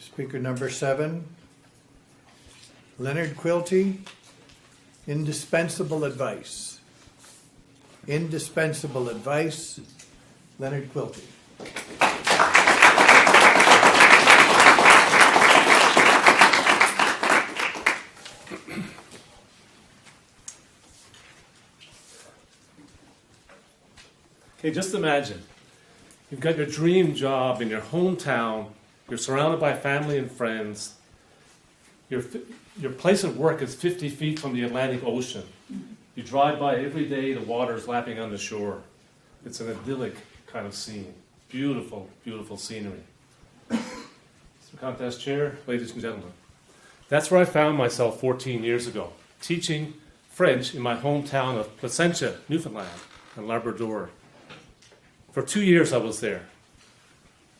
Speaker number 7, Leonard Quilty, indispensable advice. Indispensable advice, Leonard Quilty. Okay, just imagine. You've got your dream job in your hometown. You're surrounded by family and friends. Your place of work is 50 feet from the Atlantic Ocean. You drive by every day, the water is lapping on the shore. It's an idyllic kind of scene. Beautiful, beautiful scenery. Mr. Contest Chair, ladies and gentlemen. That's where I found myself 14 years ago, teaching French in my hometown of Placentia, Newfoundland, and Labrador. For 2 years I was there.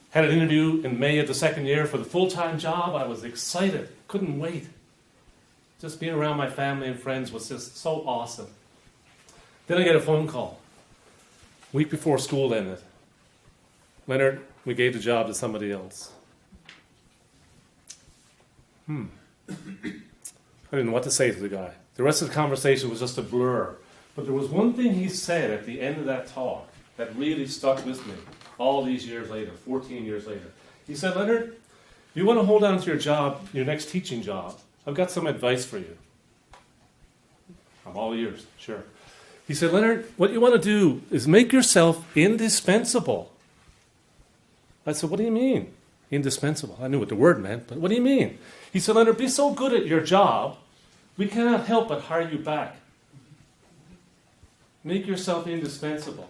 Had an interview in May of the second year for the full-time job. I was excited, couldn't wait. Just being around my family and friends was just so awesome. Then I get a phone call, week before school ended. Leonard, we gave the job to somebody else. I didn't know what to say to the guy. The rest of the conversation was just a blur. But there was one thing he said at the end of that talk that really stuck with me all these years later, 14 years later. He said, Leonard, if you want to hold on to your job, your next teaching job, I've got some advice for you. I'm all ears, sure. He said, Leonard, what you want to do is make yourself indispensable. I said, what do you mean, indispensable? I knew what the word meant, but what do you mean? He said, Leonard, be so good at your job, we cannot help but hire you back. Make yourself indispensable.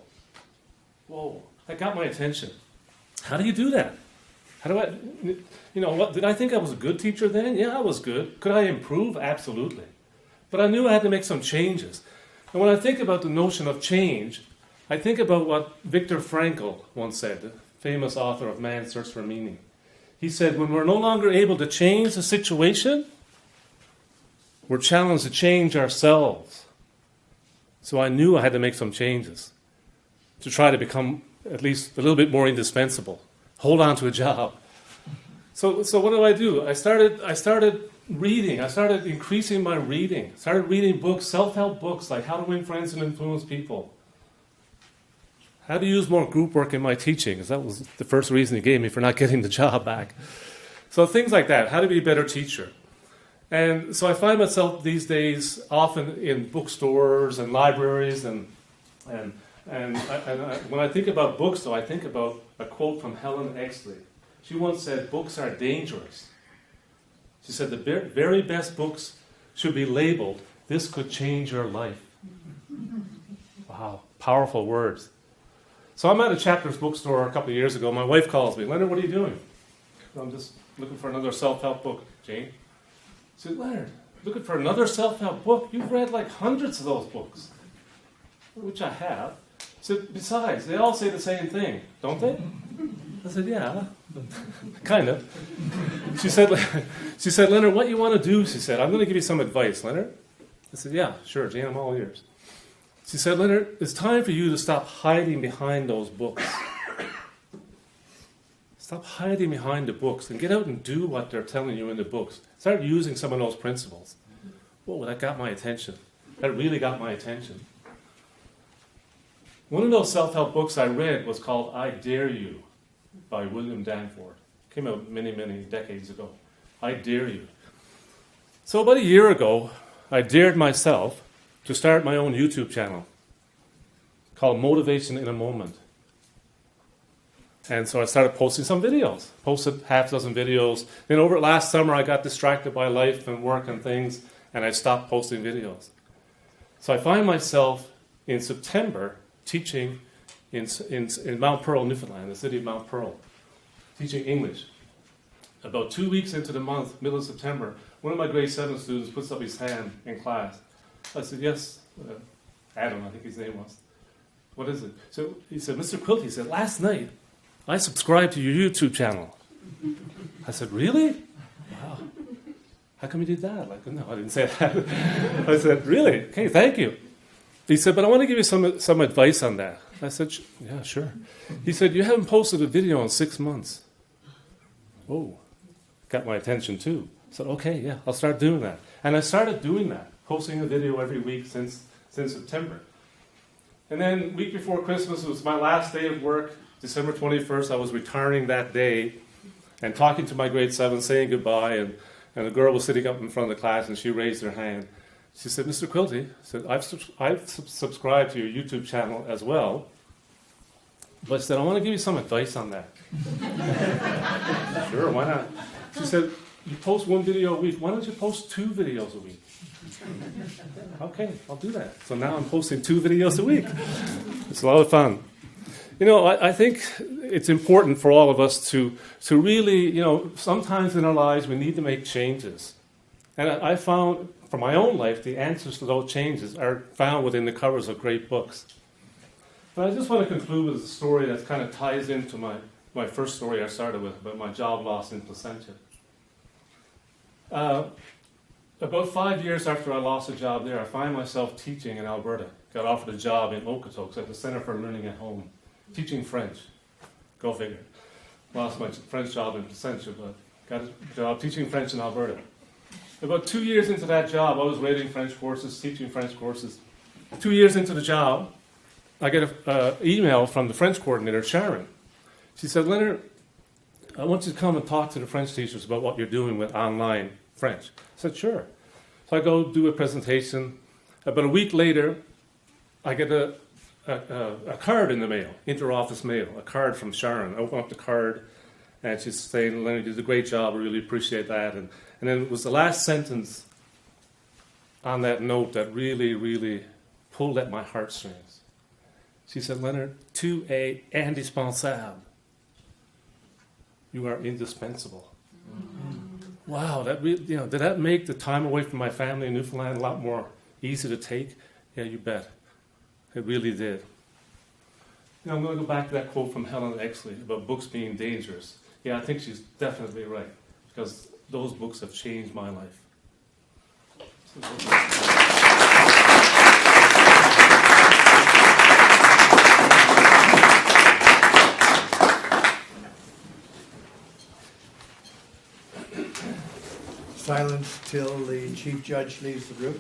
Whoa, that got my attention. How do you do that? How do I, what, did I think I was a good teacher then? Yeah, I was good. Could I improve? Absolutely. But I knew I had to make some changes. And when I think about the notion of change, I think about what Viktor Frankl once said, the famous author of Man's Search for Meaning. He said, when we're no longer able to change the situation, we're challenged to change ourselves. So I knew I had to make some changes to try to become at least a little bit more indispensable. Hold on to a job. So what do? I started reading. I started increasing my reading. Started reading books, self-help books like How to Win Friends and Influence People. How to use more group work in my teaching, because that was the first reason he gave me for not getting the job back. So things like that. How to be a better teacher. And so I find myself these days often in bookstores and libraries and when I think about books, though, I think about a quote from Helen Exley. She once said, books are dangerous. She said, the very best books should be labeled, this could change your life. Wow, powerful words. So I'm at a Chapters bookstore a couple of years ago. My wife calls me, Leonard, what are you doing? I'm just looking for another self-help book. Jane? She said, Leonard, looking for another self-help book? You've read like hundreds of those books. Which I have. So besides, they all say the same thing, don't they? I said, yeah, kind of. She said, Leonard, what you want to do? She said, I'm going to give you some advice, Leonard. I said, yeah, sure, Jane, I'm all ears. She said, Leonard, it's time for you to stop hiding behind those books. Stop hiding behind the books and get out and do what they're telling you in the books. Start using some of those principles. Whoa, that got my attention. That really got my attention. One of those self-help books I read was called I Dare You by William Danforth. Came out many, many decades ago. I Dare You. So about a year ago, I dared myself to start my own YouTube channel called Motivation in a Moment. And so I started posting some videos. Posted half a dozen videos. Then over last summer, I got distracted by life and work and things, and I stopped posting videos. So I find myself in September teaching in Mount Pearl, Newfoundland, the city of Mount Pearl, teaching English. About 2 weeks into the month, middle of September, one of my grade 7 students puts up his hand in class. I said, yes, Adam, I think his name was. What is it? So he said, Mr. Quilty, he said, last night I subscribed to your YouTube channel. I said, really? Wow. How come you did that? Like, no, I didn't say that. I said, really? Okay, thank you. He said, but I want to give you some advice on that. I said, yeah, sure. He said, you haven't posted a video in 6 months. Oh, got my attention too. I said, okay, yeah, I'll start doing that. And I started doing that, posting a video every week since September. And then week before Christmas, it was my last day of work, December 21st. I was retiring that day and talking to my grade 7, saying goodbye. And a girl was sitting up in front of the class, and she raised her hand. She said, Mr. Quilty, said, I've subscribed to your YouTube channel as well. But she said, I want to give you some advice on that. Sure, why not? She said, you post one video a week. Why don't you post 2 videos a week? Okay, I'll do that. So now I'm posting 2 videos a week. It's a lot of fun. You know, I think it's important for all of us to really, you know, sometimes in our lives we need to make changes. And I found, for my own life, the answers to those changes are found within the covers of great books. But I just want to conclude with a story that kind of ties into my first story I started with about my job loss in Placentia. About 5 years after I lost a job there, I find myself teaching in Alberta. Got offered a job in Okotoks at the Centre for Learning at Home, teaching French. Go figure. Lost my French job in Placentia, but got a job teaching French in Alberta. About 2 years into that job, I was rating French courses, teaching French courses. 2 years into the job, I get an email from the French coordinator, Sharon. She said, Leonard, I want you to come and talk to the French teachers about what you're doing with online French. I said, sure. So I go do a presentation. About a week later, I get a card in the mail, inter-office mail, a card from Sharon. I open up the card, and she's saying, Leonard, you did a great job. I really appreciate that. And then it was the last sentence on that note that really, really pulled at my heartstrings. She said, Leonard, tu es indispensable. You are indispensable. Mm-hmm. Wow, that really, you know, did that make the time away from my family in Newfoundland a lot more easy to take? Yeah, you bet. It really did. You know, I'm going to go back to that quote from Helen Exley about books being dangerous. Yeah, I think she's definitely right, because those books have changed my life. Silence till the chief judge leaves the room.